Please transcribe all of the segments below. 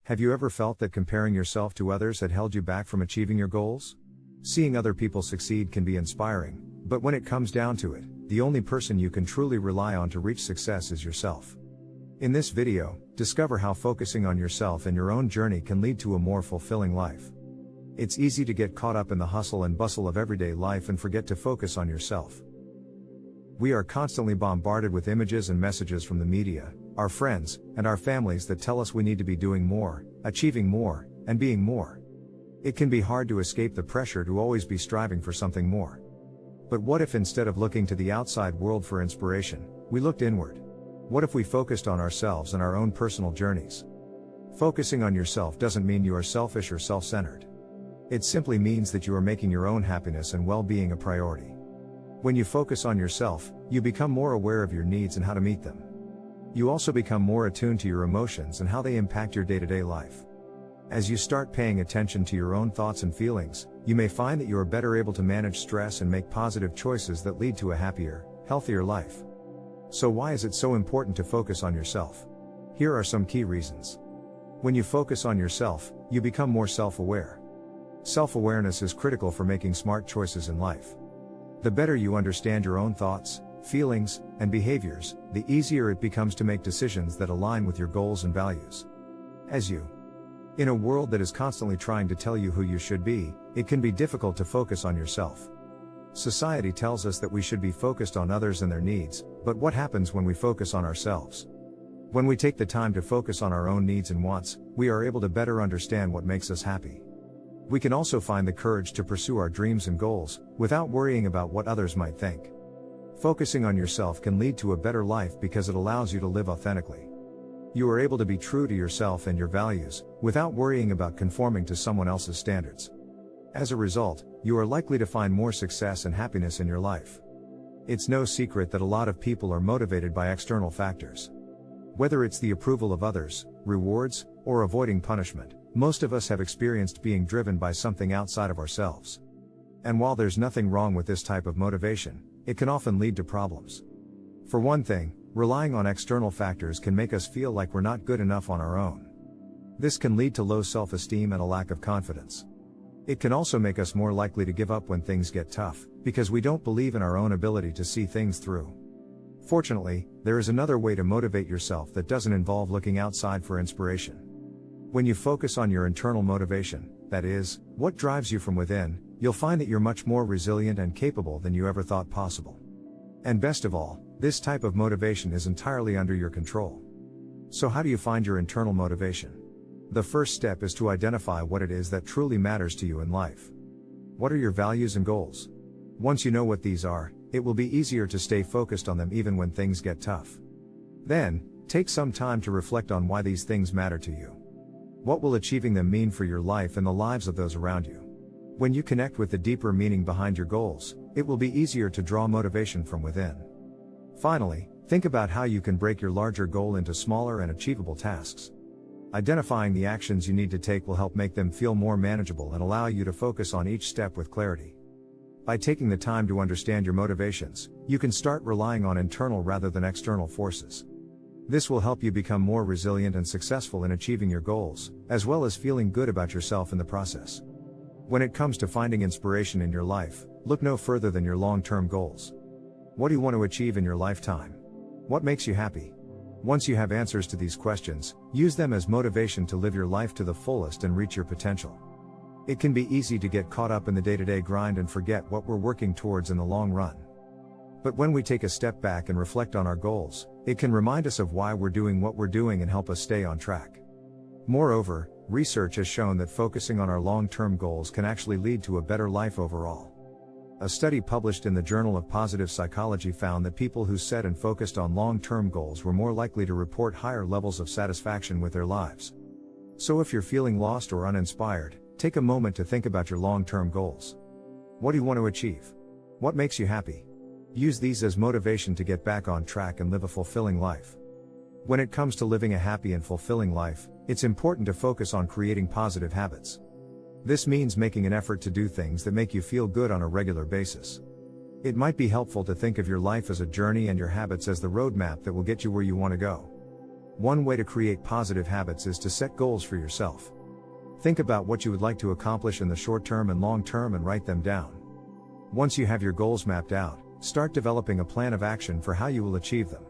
Have you ever felt that comparing yourself to others had held you back from achieving your goals? Seeing other people succeed can be inspiring, but when it comes down to it, the only person you can truly rely on to reach success is yourself. In this video, discover how focusing on yourself and your own journey can lead to a more fulfilling life. It's easy to get caught up in the hustle and bustle of everyday life and forget to focus on yourself. We are constantly bombarded with images and messages from the media, our friends, and our families that tell us we need to be doing more, achieving more, and being more. It can be hard to escape the pressure to always be striving for something more. But what if instead of looking to the outside world for inspiration, we looked inward? What if we focused on ourselves and our own personal journeys? Focusing on yourself doesn't mean you are selfish or self-centered. It simply means that you are making your own happiness and well-being a priority. When you focus on yourself, you become more aware of your needs and how to meet them. You also become more attuned to your emotions and how they impact your day-to-day life. As you start paying attention to your own thoughts and feelings, you may find that you are better able to manage stress and make positive choices that lead to a happier, healthier life. So why is it so important to focus on yourself? Here are some key reasons. When you focus on yourself, you become more self-aware. Self-awareness is critical for making smart choices in life. The better you understand your own thoughts, feelings, and behaviors, the easier it becomes to make decisions that align with your goals and values. In a world that is constantly trying to tell you who you should be, it can be difficult to focus on yourself. Society tells us that we should be focused on others and their needs, but what happens when we focus on ourselves? When we take the time to focus on our own needs and wants, we are able to better understand what makes us happy. We can also find the courage to pursue our dreams and goals, without worrying about what others might think. Focusing on yourself can lead to a better life because it allows you to live authentically. You are able to be true to yourself and your values, without worrying about conforming to someone else's standards. As a result, you are likely to find more success and happiness in your life. It's no secret that a lot of people are motivated by external factors. Whether it's the approval of others, rewards, or avoiding punishment, most of us have experienced being driven by something outside of ourselves. And while there's nothing wrong with this type of motivation, it can often lead to problems. For one thing, relying on external factors can make us feel like we're not good enough on our own. This can lead to low self-esteem and a lack of confidence. It can also make us more likely to give up when things get tough, because we don't believe in our own ability to see things through. Fortunately, there is another way to motivate yourself that doesn't involve looking outside for inspiration. When you focus on your internal motivation, that is, what drives you from within, you'll find that you're much more resilient and capable than you ever thought possible. And best of all, this type of motivation is entirely under your control. So how do you find your internal motivation? The first step is to identify what it is that truly matters to you in life. What are your values and goals? Once you know what these are, it will be easier to stay focused on them even when things get tough. Then, take some time to reflect on why these things matter to you. What will achieving them mean for your life and the lives of those around you? When you connect with the deeper meaning behind your goals, it will be easier to draw motivation from within. Finally, think about how you can break your larger goal into smaller and achievable tasks. Identifying the actions you need to take will help make them feel more manageable and allow you to focus on each step with clarity. By taking the time to understand your motivations, you can start relying on internal rather than external forces. This will help you become more resilient and successful in achieving your goals, as well as feeling good about yourself in the process. When it comes to finding inspiration in your life, look no further than your long-term goals. What do you want to achieve in your lifetime? What makes you happy? Once you have answers to these questions, use them as motivation to live your life to the fullest and reach your potential. It can be easy to get caught up in the day-to-day grind and forget what we're working towards in the long run. But when we take a step back and reflect on our goals, it can remind us of why we're doing what we're doing and help us stay on track. Moreover, research has shown that focusing on our long-term goals can actually lead to a better life overall. A study published in the Journal of Positive Psychology found that people who set and focused on long-term goals were more likely to report higher levels of satisfaction with their lives. So if you're feeling lost or uninspired, take a moment to think about your long-term goals. What do you want to achieve? What makes you happy? Use these as motivation to get back on track and live a fulfilling life. When it comes to living a happy and fulfilling life, it's important to focus on creating positive habits. This means making an effort to do things that make you feel good on a regular basis. It might be helpful to think of your life as a journey and your habits as the roadmap that will get you where you want to go. One way to create positive habits is to set goals for yourself. Think about what you would like to accomplish in the short term and long term and write them down. Once you have your goals mapped out, start developing a plan of action for how you will achieve them.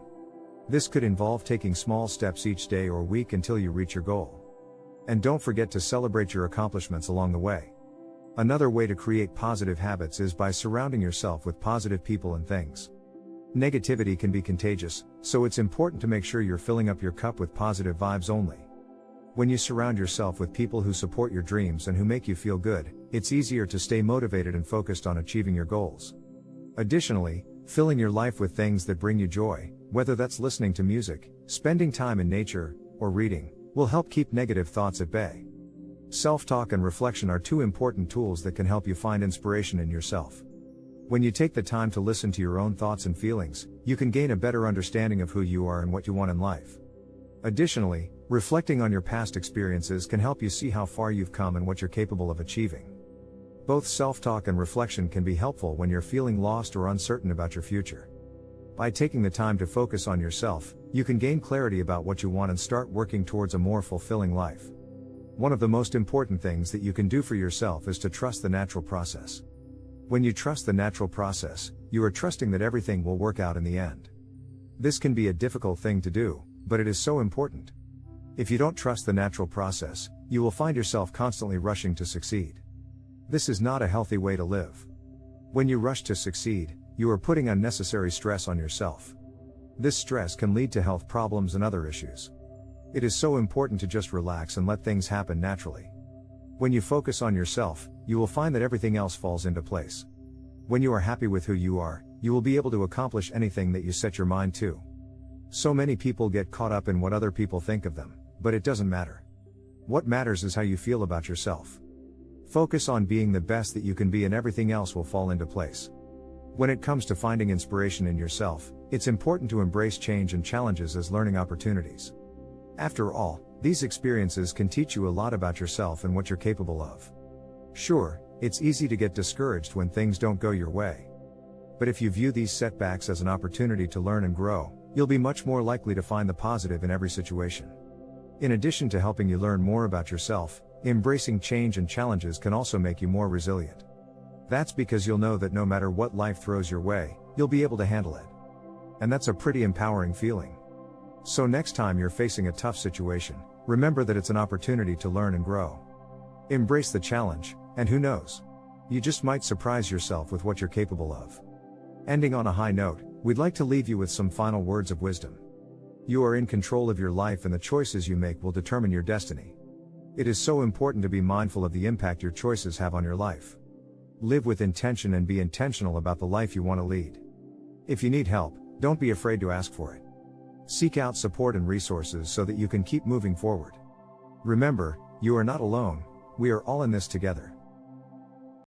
This could involve taking small steps each day or week until you reach your goal. And don't forget to celebrate your accomplishments along the way. Another way to create positive habits is by surrounding yourself with positive people and things. Negativity can be contagious, so it's important to make sure you're filling up your cup with positive vibes only. When you surround yourself with people who support your dreams and who make you feel good, it's easier to stay motivated and focused on achieving your goals. Additionally, filling your life with things that bring you joy, whether that's listening to music, spending time in nature, or reading, will help keep negative thoughts at bay. Self-talk and reflection are two important tools that can help you find inspiration in yourself. When you take the time to listen to your own thoughts and feelings, you can gain a better understanding of who you are and what you want in life. Additionally, reflecting on your past experiences can help you see how far you've come and what you're capable of achieving. Both self-talk and reflection can be helpful when you're feeling lost or uncertain about your future. By taking the time to focus on yourself, you can gain clarity about what you want and start working towards a more fulfilling life. One of the most important things that you can do for yourself is to trust the natural process. When you trust the natural process, you are trusting that everything will work out in the end. This can be a difficult thing to do, but it is so important. If you don't trust the natural process, you will find yourself constantly rushing to succeed. This is not a healthy way to live. When you rush to succeed, you are putting unnecessary stress on yourself. This stress can lead to health problems and other issues. It is so important to just relax and let things happen naturally. When you focus on yourself, you will find that everything else falls into place. When you are happy with who you are, you will be able to accomplish anything that you set your mind to. So many people get caught up in what other people think of them, but it doesn't matter. What matters is how you feel about yourself. Focus on being the best that you can be and everything else will fall into place. When it comes to finding inspiration in yourself, it's important to embrace change and challenges as learning opportunities. After all, these experiences can teach you a lot about yourself and what you're capable of. Sure, it's easy to get discouraged when things don't go your way. But if you view these setbacks as an opportunity to learn and grow, you'll be much more likely to find the positive in every situation. In addition to helping you learn more about yourself, embracing change and challenges can also make you more resilient. That's because you'll know that no matter what life throws your way, you'll be able to handle it. And that's a pretty empowering feeling. So next time you're facing a tough situation, remember that it's an opportunity to learn and grow. Embrace the challenge, and who knows? You just might surprise yourself with what you're capable of. Ending on a high note, we'd like to leave you with some final words of wisdom. You are in control of your life and the choices you make will determine your destiny. It is so important to be mindful of the impact your choices have on your life. Live with intention and be intentional about the life you want to lead. If you need help, don't be afraid to ask for it. Seek out support and resources so that you can keep moving forward. Remember, you are not alone, we are all in this together.